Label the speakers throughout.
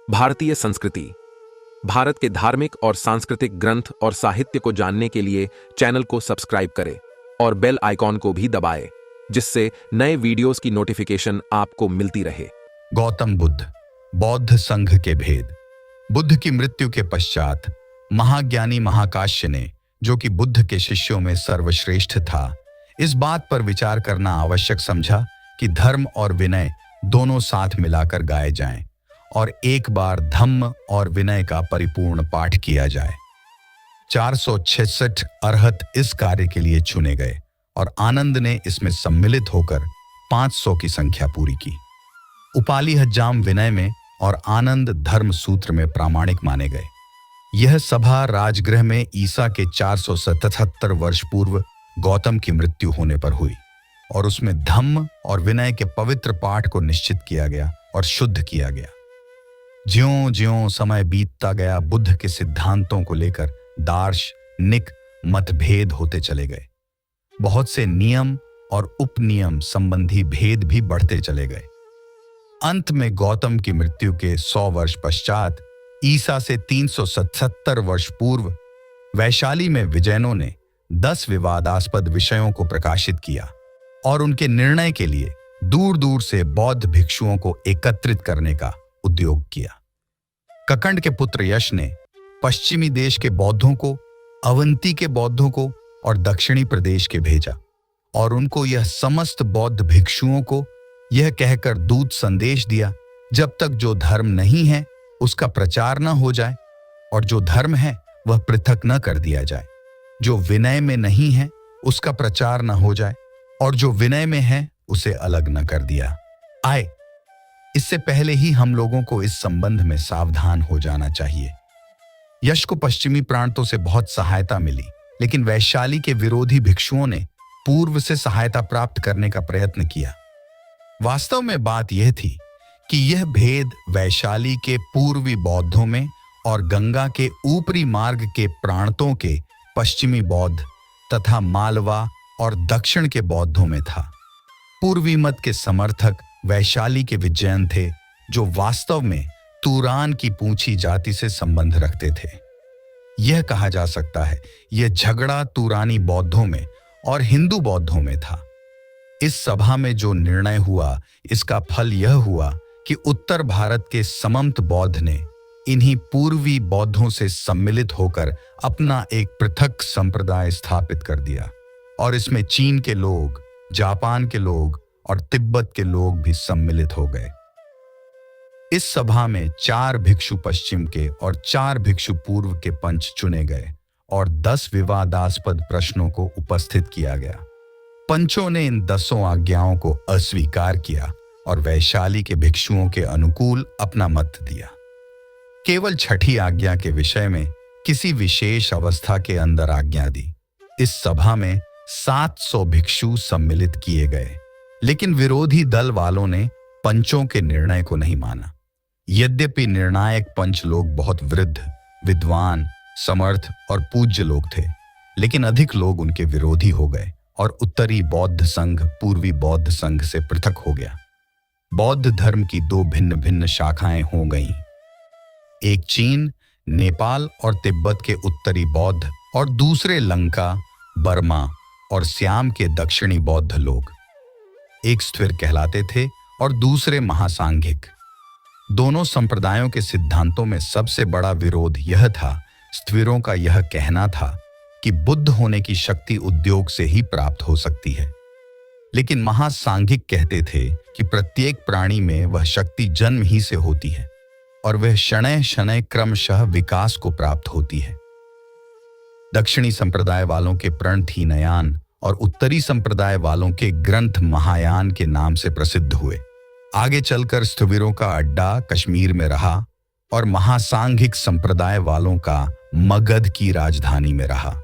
Speaker 1: भारतीय संस्कृति। भारत के धार्मिक और सांस्कृतिक ग्रंथ और साहित्य को जानने के लिए चैनल को सब्सक्राइब करें और बेल आइकॉन को भी दबाएं, जिससे नए वीडियोस की नोटिफिकेशन आपको मिलती रहे।
Speaker 2: गौतम बुद्ध, बौद्ध संघ के भेद। बुद्ध की मृत्यु के पश्चात महाज्ञानी महाकाश्य ने, जो कि बुद्ध के शिष्यों में सर्वश्रेष्ठ था, इस बात पर विचार करना आवश्यक समझा कि धर्म और विनय दोनों साथ मिलाकर गाए जाएं और एक बार धम्म और विनय का परिपूर्ण पाठ किया जाए। 466 अरहत इस कार्य के लिए चुने गए और आनंद ने इसमें सम्मिलित होकर 500 की संख्या पूरी की। उपाली हज्जाम विनय में और आनंद धर्म सूत्र में प्रामाणिक माने गए। यह सभा राजगृह में ईसा के 477 वर्ष पूर्व गौतम की मृत्यु होने पर हुई और उसमें धम्म और विनय के पवित्र पाठ को निश्चित किया गया और शुद्ध किया गया। ज्यों-ज्यों समय बीतता गया, बुद्ध के सिद्धांतों को लेकर दार्शनिक मतभेद होते चले गए। बहुत से नियम और उपनियम संबंधी भेद भी बढ़ते चले गए। अंत में गौतम की मृत्यु के 100 वर्ष पश्चात ईसा से 377 वर्ष पूर्व वैशाली में विजयनों ने 10 विवादास्पद विषयों को प्रकाशित किया और उनके निर्णय के लिए दूर दूर से बौद्ध भिक्षुओं को एकत्रित करने का उद्योग किया। ककंड के पुत्र यश ने पश्चिमी देश के बौद्धों को, अवंती के बौद्धों को और दक्षिणी प्रदेश के भेजा और उनको यह समस्त बौद्ध भिक्षुओं को यह कहकर दूत संदेश दिया, जब तक जो धर्म नहीं है उसका प्रचार न हो जाए और जो धर्म है वह पृथक न कर दिया जाए। जो विनय में नहीं है उसका प्रचार न हो जाए और जो विनय में है उसे अलग न कर दिया आए। इससे पहले ही हम लोगों को इस संबंध में सावधान हो जाना चाहिए। यश को पश्चिमी प्रांतों से बहुत सहायता मिली, लेकिन वैशाली के विरोधी भिक्षुओं ने पूर्व से सहायता प्राप्त करने का प्रयत्न किया। वास्तव में बात यह थी कि यह भेद वैशाली के पूर्वी बौद्धों में और गंगा के ऊपरी मार्ग के प्रांतों के पश्चिमी बौद्ध तथा मालवा और दक्षिण के बौद्धों में था। पूर्वी मत के समर्थक वैशाली के विजयन थे, जो वास्तव में तुरान की पूंछी जाति से संबंध रखते थे। यह कहा जा सकता है यह झगड़ा तुरानी बौद्धों में और हिंदू बौद्धों में था। इस सभा में जो निर्णय हुआ, इसका फल यह हुआ कि उत्तर भारत के समंत बौद्ध ने इन्हीं पूर्वी बौद्धों से सम्मिलित होकर अपना एक पृथक संप्रदाय स्थापित कर दिया और इसमें चीन के लोग, जापान के लोग और तिब्बत के लोग भी सम्मिलित हो गए। इस सभा में 4 भिक्षु पश्चिम के और 4 भिक्षु पूर्व के पंच चुने गए और 10 विवादास्पद प्रश्नों को उपस्थित किया गया। पंचों ने इन 10 आज्ञाओं को अस्वीकार किया और वैशाली के भिक्षुओं के अनुकूल अपना मत दिया। केवल 6ठी आज्ञा के विषय में किसी विशेष अवस्था के अंदर आज्ञा दी। इस सभा में 700 भिक्षु सम्मिलित किए गए, लेकिन विरोधी दल वालों ने पंचों के निर्णय को नहीं माना। यद्यपि निर्णायक पंच लोग बहुत वृद्ध, विद्वान, समर्थ और पूज्य लोग थे, लेकिन अधिक लोग उनके विरोधी हो गए और उत्तरी बौद्ध संघ पूर्वी बौद्ध संघ से पृथक हो गया। बौद्ध धर्म की 2 भिन्न भिन्न शाखाएं हो गईं। एक चीन, नेपाल और तिब्बत के उत्तरी बौद्ध और दूसरे लंका, बर्मा और सियाम के दक्षिणी बौद्ध लोग। एक स्थिर कहलाते थे और दूसरे महासांघिक। दोनों संप्रदायों के सिद्धांतों में सबसे बड़ा विरोध यह था, स्थिरों का यह कहना था कि बुद्ध होने की शक्ति उद्योग से ही प्राप्त हो सकती है, लेकिन महासांघिक कहते थे कि प्रत्येक प्राणी में वह शक्ति जन्म ही से होती है और वह शनैः शनैः क्रमशः विकास को प्राप्त होती है। दक्षिणी संप्रदाय वालों के प्रण हीनयान और उत्तरी संप्रदाय वालों के ग्रंथ महायान के नाम से प्रसिद्ध हुए। आगे चलकर स्थविरों का अड्डा कश्मीर में रहा और महासांघिक संप्रदाय वालों का मगध की राजधानी में रहा।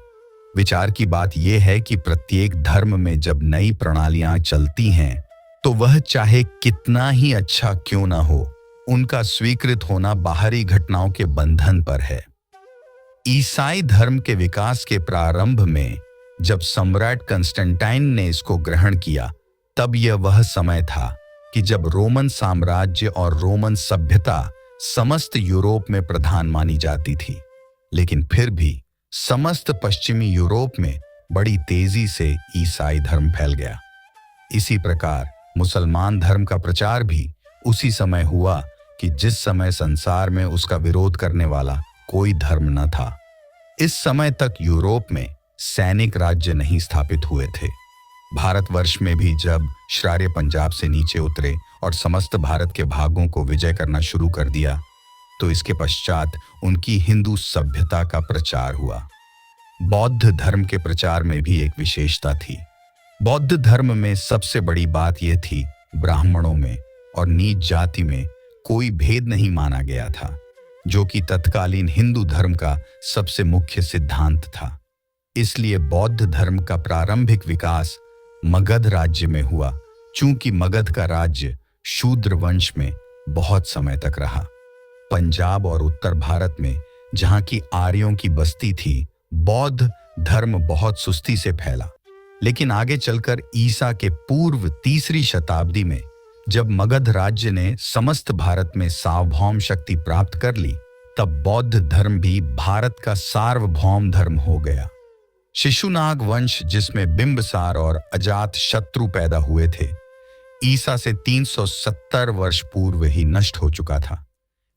Speaker 2: विचार की बात यह है कि प्रत्येक धर्म में जब नई प्रणालियां चलती हैं, तो वह चाहे कितना ही अच्छा क्यों ना हो, उनका स्वीकृत होना बाहरी घटनाओं के बंधन पर है। ईसाई धर्म के विकास के प्रारंभ में जब सम्राट कंस्टेंटाइन ने इसको ग्रहण किया, तब यह वह समय था कि जब रोमन साम्राज्य और रोमन सभ्यता समस्त यूरोप में प्रधान मानी जाती थी, लेकिन फिर भी समस्त पश्चिमी यूरोप में बड़ी तेजी से ईसाई धर्म फैल गया। इसी प्रकार मुसलमान धर्म का प्रचार भी उसी समय हुआ कि जिस समय संसार में उसका विरोध करने वाला कोई धर्म न था। इस समय तक यूरोप में सैनिक राज्य नहीं स्थापित हुए थे। भारतवर्ष में भी जब श्रार्य पंजाब से नीचे उतरे और समस्त भारत के भागों को विजय करना शुरू कर दिया, तो इसके पश्चात उनकी हिंदू सभ्यता का प्रचार हुआ। बौद्ध धर्म के प्रचार में भी एक विशेषता थी। बौद्ध धर्म में सबसे बड़ी बात यह थी, ब्राह्मणों में और नीच जाति में कोई भेद नहीं माना गया था, जो कि तत्कालीन हिंदू धर्म का सबसे मुख्य सिद्धांत था। इसलिए बौद्ध धर्म का प्रारंभिक विकास मगध राज्य में हुआ, चूंकि मगध का राज्य शूद्र वंश में बहुत समय तक रहा। पंजाब और उत्तर भारत में जहां की आर्यों की बस्ती थी, बौद्ध धर्म बहुत सुस्ती से फैला। लेकिन आगे चलकर ईसा के पूर्व 3री शताब्दी में जब मगध राज्य ने समस्त भारत में सार्वभौम शक्ति प्राप्त कर ली, तब बौद्ध धर्म भी भारत का सार्वभौम धर्म हो गया। शिशुनाग वंश, जिसमें बिंबसार और अजात शत्रु पैदा हुए थे, ईसा से 370 वर्ष पूर्व ही नष्ट हो चुका था।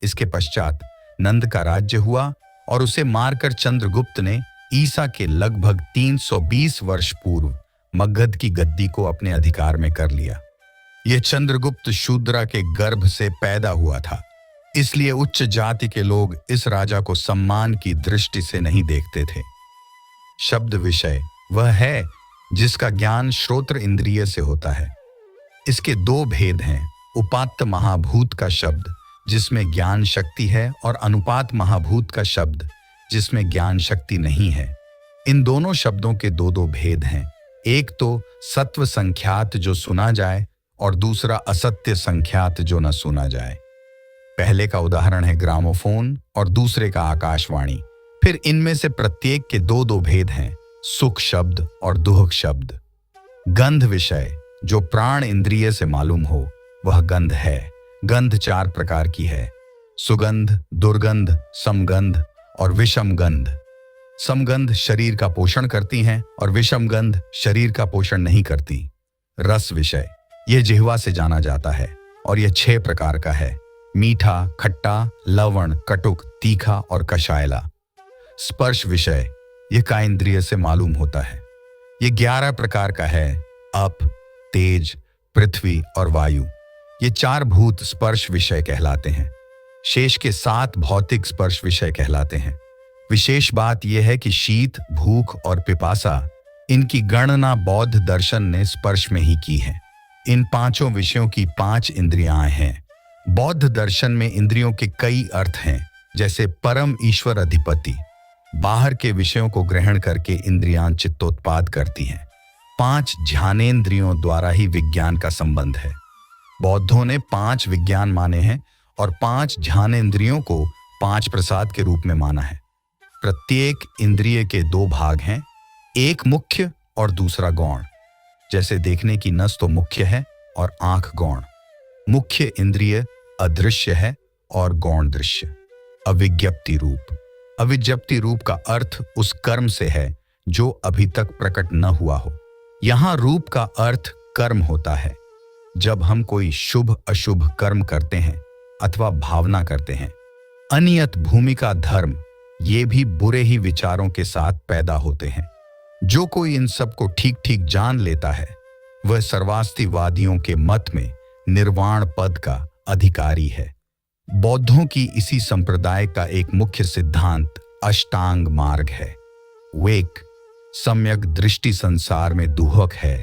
Speaker 2: इसके पश्चात नंद का राज्य हुआ और उसे मारकर चंद्रगुप्त ने ईसा के लगभग 320 वर्ष पूर्व मगध की गद्दी को अपने अधिकार में कर लिया। यह चंद्रगुप्त शूद्रा के गर्भ से पैदा हुआ था, इसलिए उच्च जाति के लोग इस राजा को सम्मान की दृष्टि से नहीं देखते थे। शब्द विषय वह है जिसका ज्ञान श्रोत्र इंद्रिय से होता है। इसके 2 भेद हैं, उपात्त महाभूत का शब्द जिसमें ज्ञान शक्ति है और अनुपात महाभूत का शब्द जिसमें ज्ञान शक्ति नहीं है। इन दोनों शब्दों के 2 भेद हैं, एक तो सत्व संख्यात जो सुना जाए और दूसरा असत्य संख्यात जो न सुना जाए। पहले का उदाहरण है ग्रामोफोन और दूसरे का आकाशवाणी। फिर इनमें से प्रत्येक के 2 भेद हैं, सुख शब्द और दुहक शब्द। गंध विषय जो प्राण इंद्रिय से मालूम हो वह गंध है। गंध 4 प्रकार की है, सुगंध, दुर्गंध, समगंध और विषम गंध। समगंध शरीर का पोषण करती हैं और विषम गंध शरीर का पोषण नहीं करती। रस विषय यह जिह्वा से जाना जाता है और यह 6 प्रकार का है, मीठा, खट्टा, लवण, कटुक, तीखा और कषायला। स्पर्श विषय यह का इंद्रिय से मालूम होता है। यह 11 प्रकार का है, अप, तेज, पृथ्वी और वायु। ये 4 भूत स्पर्श विषय कहलाते हैं। शेष के 7 भौतिक स्पर्श विषय कहलाते हैं। विशेष बात यह है कि शीत, भूख और पिपासा, इनकी गणना बौद्ध दर्शन ने स्पर्श में ही की है। इन 5 विषयों की 5 इंद्रियां हैं। बौद्ध दर्शन में इंद्रियों के कई अर्थ हैं, जैसे परम ईश्वर अधिपति। बाहर के विषयों को ग्रहण करके इंद्रियां चित्तोत्पाद करती हैं। 5 ज्ञानेंद्रियों द्वारा ही विज्ञान का संबंध है। बौद्धों ने 5 विज्ञान माने हैं और 5 ज्ञानेंद्रियों को 5 प्रसाद के रूप में माना है। प्रत्येक इंद्रिय के 2 भाग हैं, एक मुख्य और दूसरा गौण। जैसे देखने की नस तो मुख्य है और आंख गौण। मुख्य इंद्रिय अदृश्य है और गौण दृश्य। अविज्ञप्ति रूप। अविज्ञप्ति रूप का अर्थ उस कर्म से है जो अभी तक प्रकट न हुआ हो। यहां रूप का अर्थ कर्म होता है। जब हम कोई शुभ अशुभ कर्म करते हैं अथवा भावना करते हैं, अनियत भूमिका धर्म, ये भी बुरे ही विचारों के साथ पैदा होते हैं। जो कोई इन सब को ठीक ठीक जान लेता है, वह सर्वास्तिवादियों के मत में निर्वाण पद का अधिकारी है। बौद्धों की इसी संप्रदाय का एक मुख्य सिद्धांत अष्टांग मार्ग है। वेक, सम्यक दृष्टि संसार में दुहक है।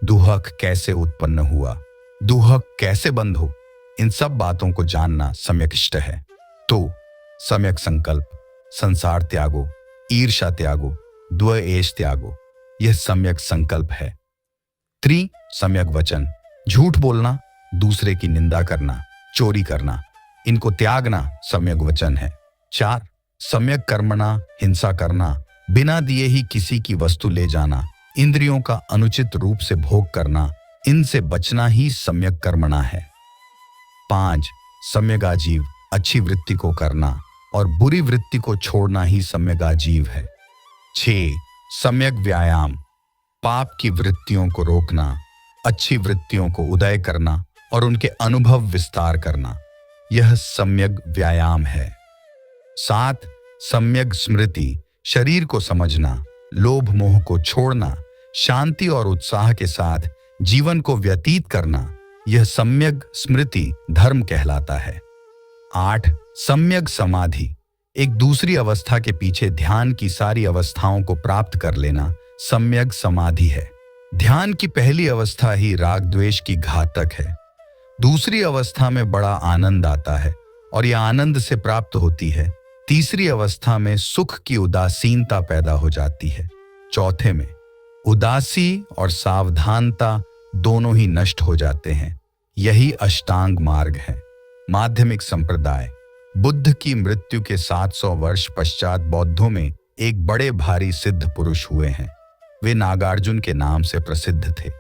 Speaker 2: दुहक कैसे उत्पन्न हुआ, दुहक कैसे बंद हो, इन सब बातों को जानना सम्यक इष्ट है। तो सम्यक संकल्प, संसार त्यागो, ईर्षा त्यागो, द्वेष त्यागो, यह सम्यक संकल्प है। 3 सम्यक वचन, झूठ बोलना, दूसरे की निंदा करना, चोरी करना, इनको त्यागना सम्यक वचन है। 4 सम्यक कर्मणा, हिंसा करना, बिना दिए ही किसी की वस्तु ले जाना, इंद्रियों का अनुचित रूप से भोग करना, इनसे बचना ही सम्यक कर्मणा है। 5 सम्यक आजीव, अच्छी वृत्ति को करना और बुरी वृत्ति को छोड़ना ही सम्यक आजीव है। 6. सम्यक व्यायाम, पाप की वृत्तियों को रोकना, अच्छी वृत्तियों को उदय करना और उनके अनुभव विस्तार करना, यह सम्यक व्यायाम है। 7. सम्यक स्मृति, शरीर को समझना, लोभ मोह को छोड़ना, शांति और उत्साह के साथ जीवन को व्यतीत करना, यह सम्यक स्मृति धर्म कहलाता है। 8. सम्यक समाधि, एक दूसरी अवस्था के पीछे ध्यान की सारी अवस्थाओं को प्राप्त कर लेना सम्यक समाधि है। ध्यान की पहली अवस्था ही राग द्वेष की घातक है। दूसरी अवस्था में बड़ा आनंद आता है और यह आनंद से प्राप्त होती है। तीसरी अवस्था में सुख की उदासीनता पैदा हो जाती है। चौथे में उदासी और सावधानता दोनों ही नष्ट हो जाते हैं। यही अष्टांग मार्ग है। माध्यमिक संप्रदाय, बुद्ध की मृत्यु के 700 वर्ष पश्चात बौद्धों में एक बड़े भारी सिद्ध पुरुष हुए हैं। वे नागार्जुन के नाम से प्रसिद्ध थे।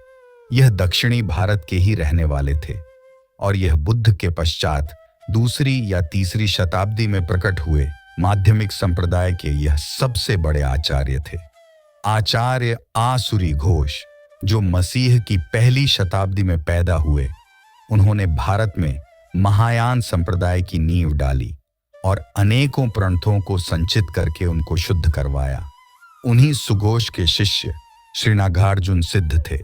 Speaker 2: यह दक्षिणी भारत के ही रहने वाले थे और यह बुद्ध के पश्चात दूसरी या तीसरी शताब्दी में प्रकट हुए माध्यमिक संप्रदाय के यह सबसे बड़े आचार्य थे। आचार्य आसुरी घोष, जो मसीह की पहली शताब्दी में पैदा हुए, उन्होंने भारत में महायान संप्रदाय की नींव डाली और अनेकों प्रणथों को संचित करके उनको शुद्ध करवाया। उन्हीं सुघोष के शिष्य श्री नागार्जुन सिद्ध थे।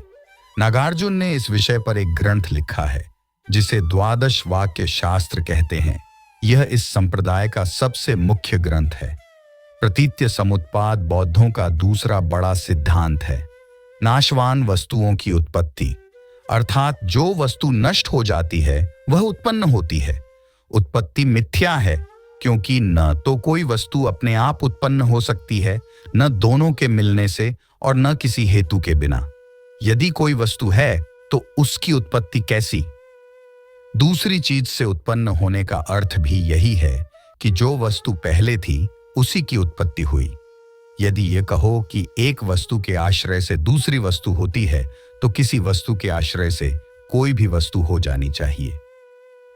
Speaker 2: नागार्जुन ने इस विषय पर एक ग्रंथ लिखा है जिसे द्वादश वाक्य शास्त्र कहते हैं। यह इस संप्रदाय का सबसे मुख्य ग्रंथ है। प्रतीत्य समुत्पाद बौद्धों का दूसरा बड़ा सिद्धांत है। नाशवान वस्तुओं की उत्पत्ति, अर्थात जो वस्तु नष्ट हो जाती है वह उत्पन्न होती है। उत्पत्ति मिथ्या है क्योंकि न तो कोई वस्तु अपने आप उत्पन्न हो सकती है, न दोनों के मिलने से और न किसी हेतु के बिना। यदि कोई वस्तु है तो उसकी उत्पत्ति कैसी? दूसरी चीज से उत्पन्न होने का अर्थ भी यही है कि जो वस्तु पहले थी उसी की उत्पत्ति हुई। यदि ये कहो कि एक वस्तु के आश्रय से दूसरी वस्तु होती है तो किसी वस्तु के आश्रय से कोई भी वस्तु हो जानी चाहिए।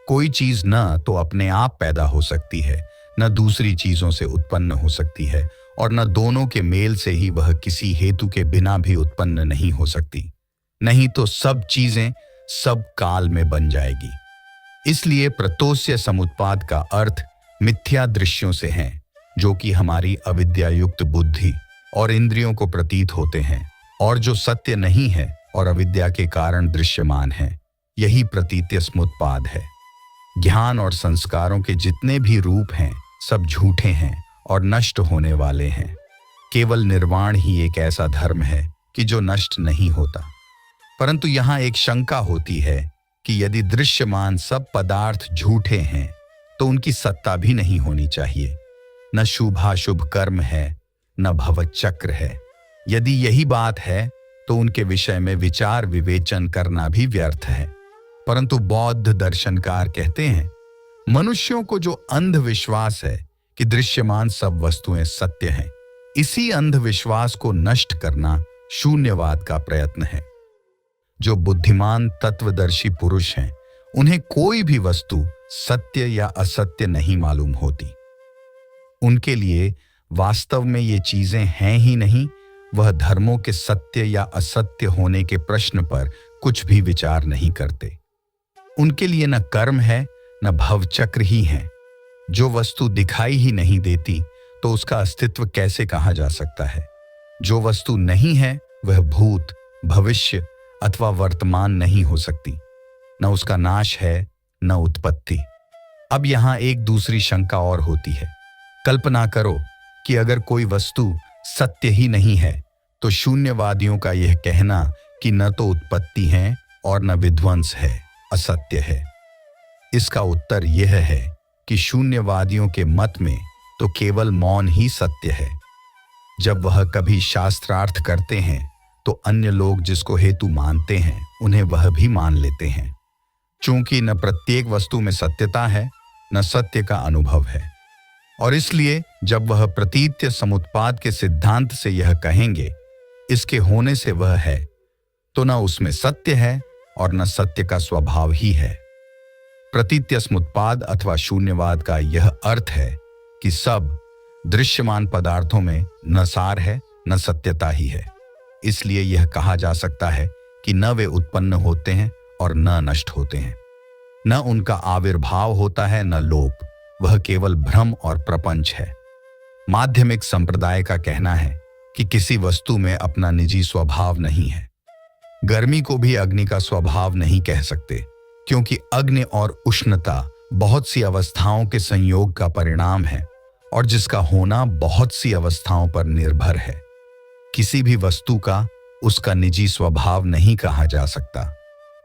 Speaker 2: कोई चीज न तो अपने आप पैदा हो सकती है, न दूसरी चीजों से उत्पन्न हो सकती है और न दोनों के मेल से ही वह किसी हेतु के बिना भी उत्पन्न नहीं हो सकती। नहीं तो सब चीजें सब काल में बन जाएगी। इसलिए प्रतोस्य समुत्पाद का अर्थ मिथ्या दृश्यों से है, जो कि हमारी अविद्यायुक्त बुद्धि और इंद्रियों को प्रतीत होते हैं और जो सत्य नहीं है और अविद्या के कारण दृश्यमान है। यही प्रतीत्य समुत्पाद है। ज्ञान और संस्कारों के जितने भी रूप हैं सब झूठे हैं और नष्ट होने वाले हैं। केवल निर्वाण ही एक ऐसा धर्म है कि जो नष्ट नहीं होता। परंतु यहाँ एक शंका होती है कि यदि दृश्यमान सब पदार्थ झूठे हैं तो उनकी सत्ता भी नहीं होनी चाहिए। न शुभाशुभ कर्म है, न भवचक्र है। यदि यही बात है तो उनके विषय में विचार विवेचन करना भी व्यर्थ है। परंतु बौद्ध दर्शनकार कहते हैं, मनुष्यों को जो अंधविश्वास है कि दृश्यमान सब वस्तुएं सत्य हैं, इसी अंधविश्वास को नष्ट करना शून्यवाद का प्रयत्न है। जो बुद्धिमान तत्वदर्शी पुरुष हैं, उन्हें कोई भी वस्तु सत्य या असत्य नहीं मालूम होती। उनके लिए वास्तव में ये चीजें हैं ही नहीं। वह धर्मों के सत्य या असत्य होने के प्रश्न पर कुछ भी विचार नहीं करते। उनके लिए न कर्म है न भवचक्र ही है। जो वस्तु दिखाई ही नहीं देती तो उसका अस्तित्व कैसे कहा जा सकता है? जो वस्तु नहीं है वह भूत, भविष्य अथवा वर्तमान नहीं हो सकती। न उसका नाश है न उत्पत्ति। अब यहां एक दूसरी शंका और होती है। कल्पना करो कि अगर कोई वस्तु सत्य ही नहीं है तो शून्यवादियों का यह कहना कि न तो उत्पत्ति है और न विध्वंस है असत्य है। इसका उत्तर यह है कि शून्यवादियों के मत में तो केवल मौन ही सत्य है। जब वह कभी शास्त्रार्थ करते हैं तो अन्य लोग जिसको हेतु मानते हैं उन्हें वह भी मान लेते हैं। चूंकि न प्रत्येक वस्तु में सत्यता है न सत्य का अनुभव है, और इसलिए जब वह प्रतीत्य समुत्पाद के सिद्धांत से यह कहेंगे इसके होने से वह है, तो न उसमें सत्य है और न सत्य का स्वभाव ही है। प्रतीत्यस्मुत्पाद अथवा शून्यवाद का यह अर्थ है कि सब दृश्यमान पदार्थों में न सार है न सत्यता ही है। इसलिए यह कहा जा सकता है कि न वे उत्पन्न होते हैं और न नष्ट होते हैं, न उनका आविर्भाव होता है न लोप, वह केवल भ्रम और प्रपंच है। माध्यमिक संप्रदाय का कहना है कि किसी वस्तु में अपना निजी स्वभाव नहीं है। गर्मी को भी अग्नि का स्वभाव नहीं कह सकते, क्योंकि अग्नि और उष्णता बहुत सी अवस्थाओं के संयोग का परिणाम है और जिसका होना बहुत सी अवस्थाओं पर निर्भर है। किसी भी वस्तु का उसका निजी स्वभाव नहीं कहा जा सकता।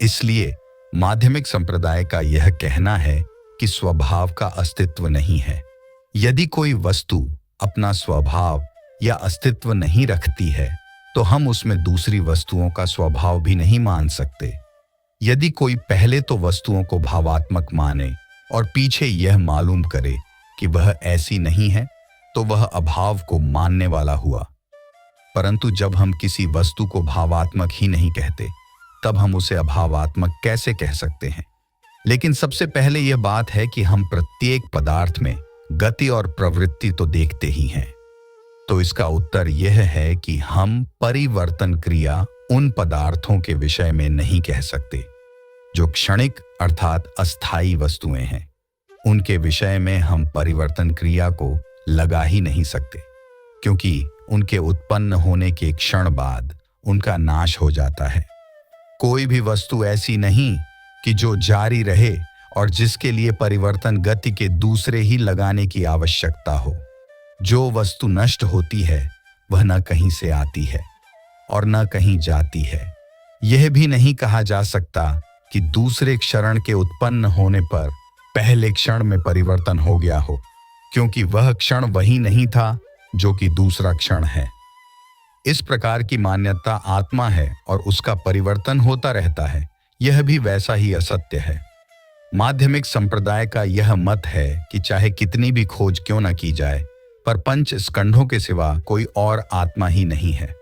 Speaker 2: इसलिए माध्यमिक संप्रदाय का यह कहना है कि स्वभाव का अस्तित्व नहीं है। यदि कोई वस्तु अपना स्वभाव या अस्तित्व नहीं रखती है तो हम उसमें दूसरी वस्तुओं का स्वभाव भी नहीं मान सकते। यदि कोई पहले तो वस्तुओं को भावात्मक माने और पीछे यह मालूम करे कि वह ऐसी नहीं है तो वह अभाव को मानने वाला हुआ। परंतु जब हम किसी वस्तु को भावात्मक ही नहीं कहते तब हम उसे अभावात्मक कैसे कह सकते हैं? लेकिन सबसे पहले यह बात है कि हम प्रत्येक पदार्थ में गति और प्रवृत्ति तो देखते ही हैं। तो इसका उत्तर यह है कि हम परिवर्तन क्रिया उन पदार्थों के विषय में नहीं कह सकते जो क्षणिक अर्थात अस्थायी वस्तुएं हैं। उनके विषय में हम परिवर्तन क्रिया को लगा ही नहीं सकते, क्योंकि उनके उत्पन्न होने के क्षण बाद उनका नाश हो जाता है। कोई भी वस्तु ऐसी नहीं कि जो जारी रहे और जिसके लिए परिवर्तन गति के दूसरे ही लगाने की आवश्यकता हो। जो वस्तु नष्ट होती है वह न कहीं से आती है और न कहीं जाती है। यह भी नहीं कहा जा सकता कि दूसरे क्षण के उत्पन्न होने पर पहले क्षण में परिवर्तन हो गया हो, क्योंकि वह क्षण वही नहीं था जो कि दूसरा क्षण है। इस प्रकार की मान्यता आत्मा है और उसका परिवर्तन होता रहता है, यह भी वैसा ही असत्य है। माध्यमिक संप्रदाय का यह मत है कि चाहे कितनी भी खोज क्यों न की जाए, पर पंच स्कंधों के सिवा कोई और आत्मा ही नहीं है।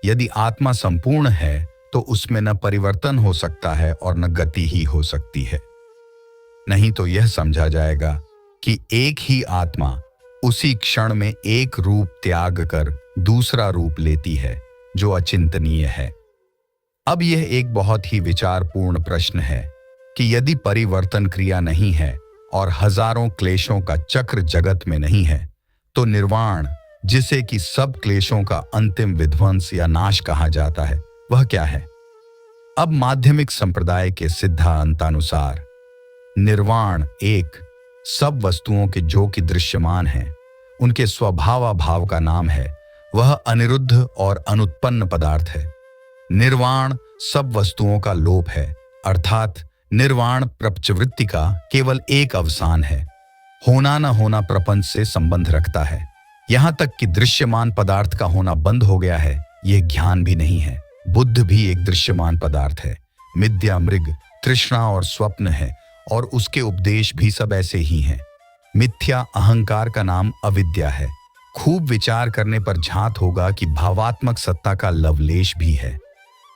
Speaker 2: यदि आत्मा संपूर्ण है तो उसमें न परिवर्तन हो सकता है और न गति ही हो सकती है। नहीं तो यह समझा जाएगा कि एक ही आत्मा उसी क्षण में एक रूप त्याग कर दूसरा रूप लेती है, जो अचिंतनीय है। अब यह एक बहुत ही विचारपूर्ण प्रश्न है कि यदि परिवर्तन क्रिया नहीं है और हजारों क्लेशों का चक्र जगत में नहीं है, तो निर्वाण, जिसे कि सब क्लेशों का अंतिम विध्वंस या नाश कहा जाता है, वह क्या है? अब माध्यमिक संप्रदाय के सिद्धांतानुसार निर्वाण एक सब वस्तुओं के जो कि दृश्यमान हैं, उनके स्वभावाभाव का नाम है। वह अनिरुद्ध और अनुत्पन्न पदार्थ है। निर्वाण सब वस्तुओं का लोप है, अर्थात निर्वाण प्रपंचवृत्ति का केवल एक अवसान है। होना न होना प्रपंच से संबंध रखता है। यहां तक कि दृश्यमान पदार्थ का होना बंद हो गया है, यह ज्ञान भी नहीं है। बुद्ध भी एक दृश्यमान पदार्थ है। मिथ्या, मृग, तृष्णा और स्वप्न है और उसके उपदेश भी सब ऐसे ही हैं। मिथ्या अहंकार का नाम अविद्या है। खूब विचार करने पर झांत होगा कि भावात्मक सत्ता का लवलेश भी है।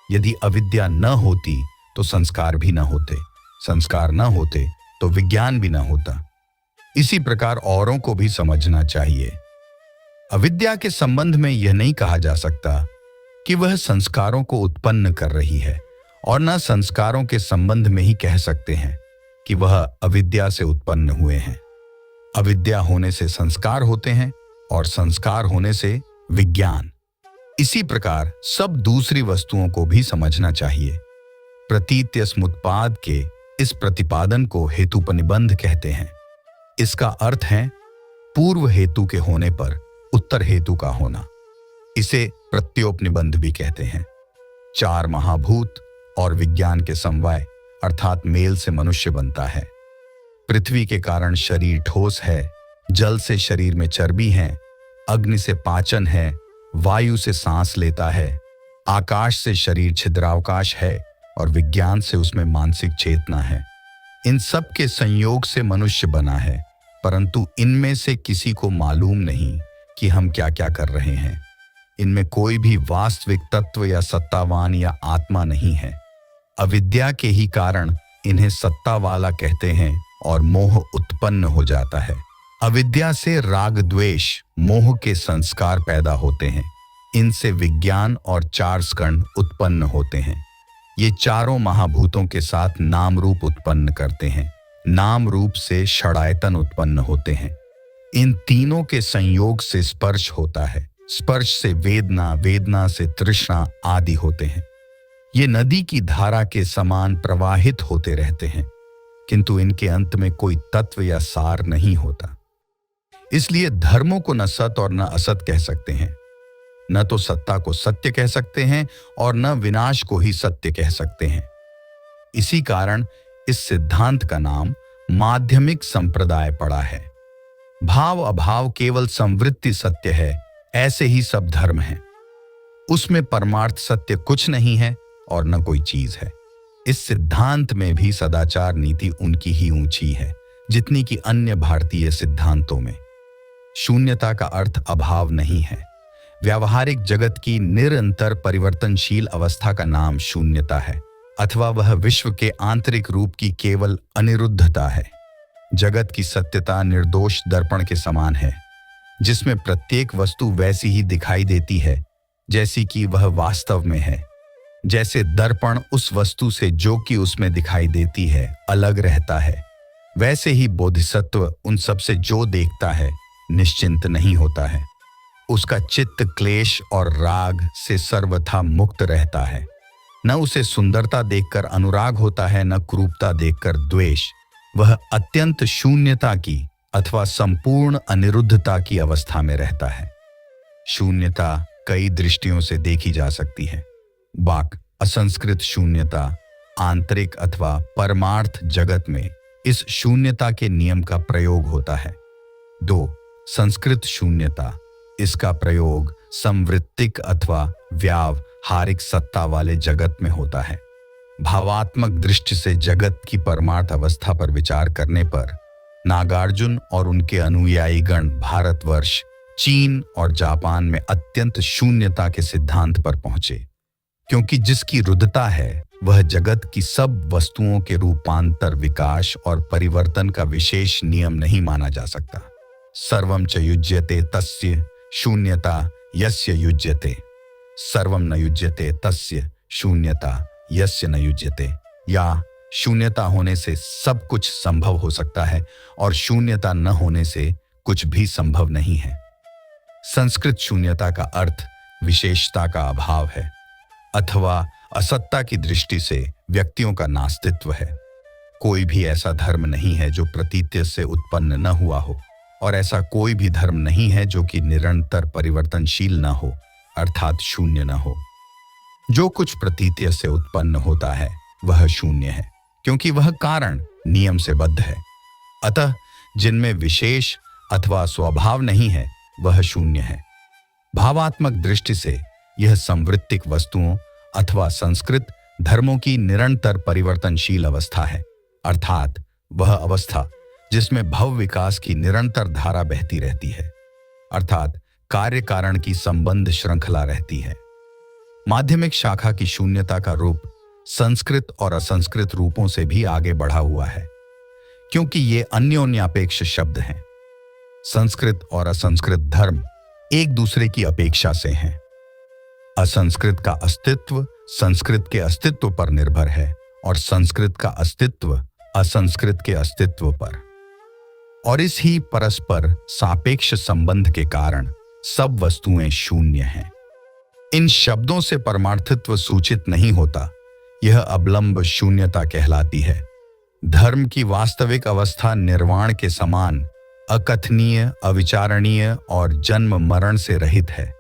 Speaker 2: यदि अविद्या न होती तो संस्कार भी न होते, संस्कार न होते तो विज्ञान भी न होता। इसी प्रकार औरों को भी समझना चाहिए। अविद्या के संबंध में यह नहीं कहा जा सकता कि वह संस्कारों को उत्पन्न कर रही है, और न संस्कारों के संबंध में ही कह सकते हैं कि वह अविद्या से उत्पन्न हुए हैं। अविद्या होने से संस्कार होते हैं और संस्कार होने से विज्ञान। इसी प्रकार सब दूसरी वस्तुओं को भी समझना चाहिए। प्रतीत्यस्मुत्पाद के इस प्रतिपादन को हेतुपनिबंध कहते हैं। इसका अर्थ है पूर्व हेतु के होने पर उत्तर हेतु का होना। इसे प्रत्योपनिबंध भी कहते हैं। चार महाभूत और विज्ञान के समवाय अर्थात मेल से मनुष्य बनता है। पृथ्वी के कारण शरीर ठोस है, जल से शरीर में चर्बी है, अग्नि से पाचन है, वायु से सांस लेता है, आकाश से शरीर छिद्रावकाश है और विज्ञान से उसमें मानसिक चेतना है। इन सब के संयोग से मनुष्य बना है, परंतु इनमें से किसी को मालूम नहीं कि हम क्या क्या कर रहे हैं। इनमें कोई भी वास्तविक तत्व या सत्तावान या आत्मा नहीं है। अविद्या के ही कारण इन्हें सत्ता वाला कहते हैं और मोह उत्पन्न हो जाता है। अविद्या से राग द्वेष मोह के संस्कार पैदा होते हैं। इनसे विज्ञान और चार स्कंध उत्पन्न होते हैं। ये चारों महाभूतों के साथ नाम रूप उत्पन्न करते हैं। नाम रूप से षडायतन उत्पन्न होते हैं। इन तीनों के संयोग से स्पर्श होता है। स्पर्श से वेदना, वेदना से तृष्णा आदि होते हैं। ये नदी की धारा के समान प्रवाहित होते रहते हैं, किंतु इनके अंत में कोई तत्व या सार नहीं होता। इसलिए धर्मों को न सत और न असत कह सकते हैं, न तो सत्ता को सत्य कह सकते हैं और न विनाश को ही सत्य कह सकते हैं। इसी कारण इस सिद्धांत का नाम माध्यमिक संप्रदाय पड़ा है। भाव अभाव केवल संवृत्ति सत्य है, ऐसे ही सब धर्म हैं। उसमें परमार्थ सत्य कुछ नहीं है और न कोई चीज है। इस सिद्धांत में भी सदाचार नीति उनकी ही ऊंची है जितनी कि अन्य भारतीय सिद्धांतों में। शून्यता का अर्थ अभाव नहीं है। व्यावहारिक जगत की निरंतर परिवर्तनशील अवस्था का नाम शून्यता है, अथवा वह विश्व के आंतरिक रूप की केवल अनिरुद्धता है। जगत की सत्यता निर्दोष दर्पण के समान है, जिसमें प्रत्येक वस्तु वैसी ही दिखाई देती है जैसी कि वह वास्तव में है। जैसे दर्पण उस वस्तु से जो कि उसमें दिखाई देती है अलग रहता है, वैसे ही बोधिसत्व उन सब से जो देखता है निश्चिंत नहीं होता है। उसका चित्त क्लेश और राग से सर्वथा मुक्त रहता है। न उसे सुंदरता देखकर अनुराग होता है, न क्रूरता देखकर द्वेष। वह अत्यंत शून्यता की अथवा संपूर्ण अनिरुद्धता की अवस्था में रहता है। शून्यता कई दृष्टियों से देखी जा सकती है। बाक असंस्कृत शून्यता आंतरिक अथवा परमार्थ जगत में इस शून्यता के नियम का प्रयोग होता है। 2. संस्कृत शून्यता, इसका प्रयोग संवृत्तिक अथवा व्यावहारिक सत्ता वाले जगत में होता है। भावात्मक दृष्टि से जगत की परमार्थ अवस्था पर विचार करने पर नागार्जुन और उनके अनुयायी गण भारतवर्ष, चीन और जापान में अत्यंत शून्यता के सिद्धांत पर पहुंचे, क्योंकि जिसकी रुद्धता है वह जगत की सब वस्तुओं के रूपांतर, विकास और परिवर्तन का विशेष नियम नहीं माना जा सकता। सर्वम च युज्यते तस्य शून्यता यस्य युज्यते, सर्वम न युज्यते तस्य शून्यता यस्य न युज्यते। या शून्यता होने से सब कुछ संभव हो सकता है और शून्यता न होने से कुछ भी संभव नहीं है। संस्कृत शून्यता का अर्थ विशेषता का अभाव है, अथवा असत्ता की दृष्टि से व्यक्तियों का नास्तित्व है। कोई भी ऐसा धर्म नहीं है जो प्रतीत्य से उत्पन्न न हुआ हो, और ऐसा कोई भी धर्म नहीं है जो कि निरंतर परिवर्तनशील न हो, अर्थात शून्य न हो। जो कुछ प्रतीत्य से उत्पन्न होता है वह शून्य है, क्योंकि वह कारण नियम से बद्ध है। अतः जिनमें विशेष अथवा स्वभाव नहीं है वह शून्य है। भावात्मक दृष्टि से यह संवृत्तिक वस्तुओं अथवा संस्कृत धर्मों की निरंतर परिवर्तनशील अवस्था है, अर्थात वह अवस्था जिसमें भव विकास की निरंतर धारा बहती रहती है, अर्थात कार्य कारण की संबंध श्रृंखला रहती है। माध्यमिक शाखा की शून्यता का रूप संस्कृत और असंस्कृत रूपों से भी आगे बढ़ा हुआ है, क्योंकि ये अन्योन्यापेक्ष शब्द हैं। संस्कृत और असंस्कृत धर्म एक दूसरे की अपेक्षा से हैं। असंस्कृत का अस्तित्व संस्कृत के अस्तित्व पर निर्भर है और संस्कृत का अस्तित्व असंस्कृत के अस्तित्व पर, और इस ही परस्पर सापेक्ष संबंध के कारण सब वस्तुएं शून्य हैं। इन शब्दों से परमार्थित्व सूचित नहीं होता, यह अवलंब शून्यता कहलाती है। धर्म की वास्तविक अवस्था निर्वाण के समान अकथनीय, अविचारणीय और जन्म मरण से रहित है।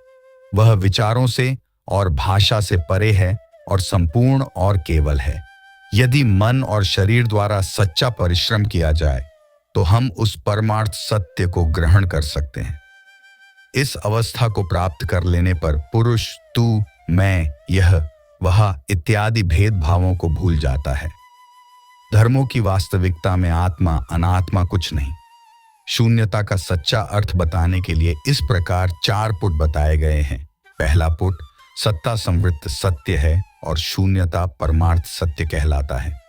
Speaker 2: वह विचारों से और भाषा से परे है और संपूर्ण और केवल है। यदि मन और शरीर द्वारा सच्चा परिश्रम किया जाए तो हम उस परमार्थ सत्य को ग्रहण कर सकते हैं। इस अवस्था को प्राप्त कर लेने पर पुरुष, तू, मैं, यह, वह इत्यादि भेदभावों को भूल जाता है। धर्मों की वास्तविकता में आत्मा अनात्मा कुछ नहीं। शून्यता का सच्चा अर्थ बताने के लिए इस प्रकार 4 पुट बताए गए हैं। पहला पुट सत्ता संवृत्त सत्य है और शून्यता परमार्थ सत्य कहलाता है।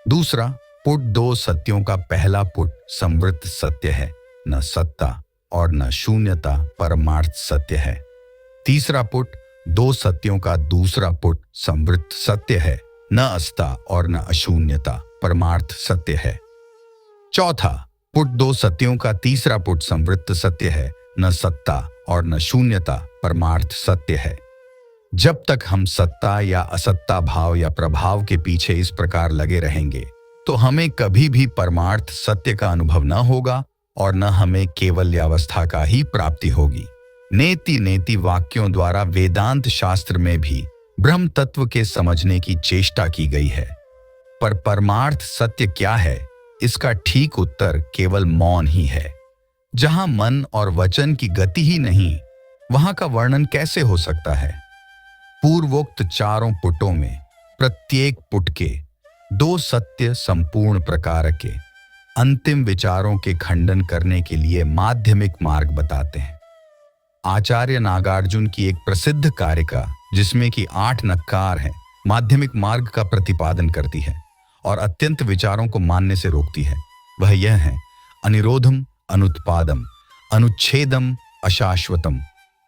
Speaker 2: दूसरा पुट दो सत्यों का पहला पुट संवृत्त सत्य है, न सत्ता और न शून्यता परमार्थ सत्य है। तीसरा पुट दो सत्यों का दूसरा पुट संवृत्त सत्य है, न अस्ता और न अशून्यता परमार्थ सत्य है। चौथा पुट दो सत्यों का तीसरा पुट संवृत्त सत्य है, न सत्ता और न शून्यता परमार्थ सत्य है। जब तक हम सत्ता या असत्ता भाव या प्रभाव के पीछे इस प्रकार लगे रहेंगे तो हमें कभी भी परमार्थ सत्य का अनुभव न होगा और न हमें केवल्यावस्था का ही प्राप्ति होगी। नेति नेति वाक्यों द्वारा वेदांत शास्त्र में भी ब्रह्म तत्व के समझने की चेष्टा की गई है, पर परमार्थ सत्य क्या है, इसका ठीक उत्तर केवल मौन ही है। जहां मन और वचन की गति ही नहीं, वहां का वर्णन कैसे हो सकता है। पूर्वोक्त चारों पुटों में प्रत्येक पुट के दो सत्य संपूर्ण प्रकार के अंतिम विचारों के खंडन करने के लिए माध्यमिक मार्ग बताते हैं। आचार्य नागार्जुन की एक प्रसिद्ध कारिका जिसमें कि 8 नक्कार हैं, माध्यमिक मार्ग का प्रतिपादन करती है और अत्यंत विचारों को मानने से रोकती है। वह यह है: अनिरोधम अनुत्पादम, अनुच्छेदम अशाश्वतम,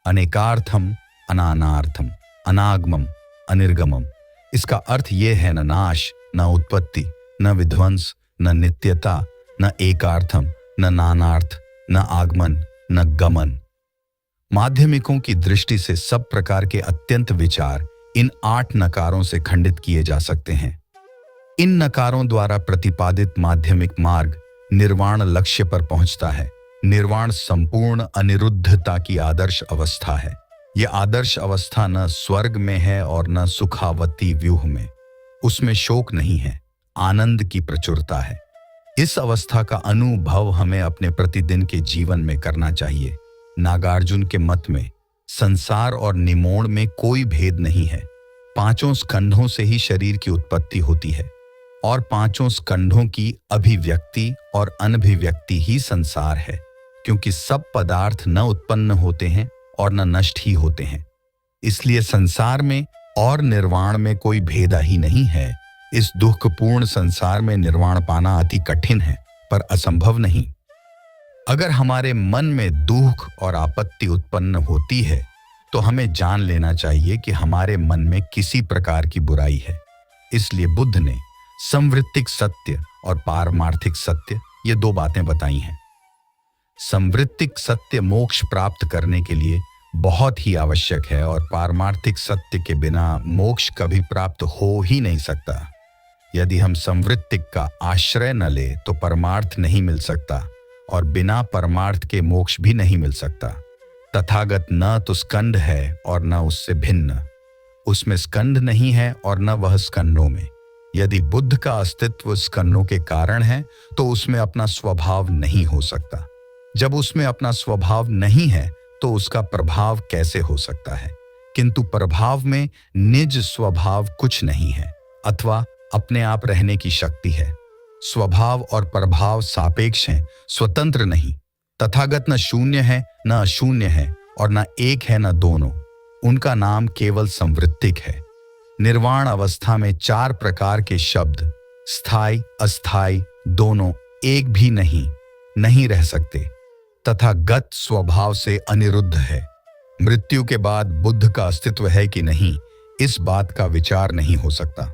Speaker 2: अनेकार्थम अनानार्थम, अनागमम अनिर्गमम। इसका अर्थ यह है न नाश, न उत्पत्ति, न विध्वंस, न नित्यता, न एकार्थम, न नानार्थ, न आगमन, न गमन। माध्यमिकों की दृष्टि से सब प्रकार के अत्यंत विचार इन 8 नकारों से खंडित किए जा सकते हैं। इन नकारों द्वारा प्रतिपादित माध्यमिक मार्ग निर्वाण लक्ष्य पर पहुंचता है। निर्वाण संपूर्ण अनिरुद्धता की आदर्श अवस्था है। यह आदर्श अवस्था न स्वर्ग में है और न सुखावती व्यूह में। उसमें शोक नहीं है, आनंद की प्रचुरता है। इस अवस्था का अनुभव हमें अपने प्रतिदिन के जीवन में करना चाहिए। नागार्जुन के मत में संसार और निमोण में कोई भेद नहीं है। 5 स्कंधों से ही शरीर की उत्पत्ति होती है और 5 स्कंधों की अभिव्यक्ति और अनभिव्यक्ति ही संसार है, क्योंकि सब पदार्थ न उत्पन्न होते हैं और न नष्ट ही होते हैं। इसलिए संसार में और निर्वाण में कोई भेदा ही नहीं है। इस दुखपूर्ण संसार में निर्वाण पाना अति कठिन है, पर असंभव नहीं। अगर हमारे मन में दुख और आपत्ति उत्पन्न होती है तो हमें जान लेना चाहिए कि हमारे मन में किसी प्रकार की बुराई है। इसलिए बुद्ध ने संवृत्तिक सत्य और पारमार्थिक सत्य ये 2 बातें बताई हैं। संवृत्तिक सत्य मोक्ष प्राप्त करने के लिए बहुत ही आवश्यक है और पारमार्थिक सत्य के बिना मोक्ष कभी प्राप्त हो ही नहीं सकता। यदि हम संवृत्तिक का आश्रय न ले तो परमार्थ नहीं मिल सकता और बिना परमार्थ के मोक्ष भी नहीं मिल सकता। तथागत न तो स्कंध है और न उससे भिन्न, उसमें स्कंध नहीं है और न वह स्कंधों में। यदि बुद्ध का अस्तित्व स्कंधों के कारण है तो उसमें अपना स्वभाव नहीं हो सकता। जब उसमें अपना स्वभाव नहीं है तो उसका प्रभाव कैसे हो सकता है? किंतु प्रभाव में निज स्वभाव कुछ नहीं है अथवा अपने आप रहने की शक्ति है। स्वभाव और प्रभाव सापेक्ष हैं, स्वतंत्र नहीं। तथागत न शून्य है, न अशून्य है और न एक है न दोनों। उनका नाम केवल संवृत्तिक है। निर्वाण अवस्था में 4 प्रकार के शब्द स्थायी, अस्थायी, दोनों एक भी नहीं रह सकते तथा गत स्वभाव से अनिरुद्ध है। मृत्यु के बाद बुद्ध का अस्तित्व है कि नहीं, इस बात का विचार नहीं हो सकता।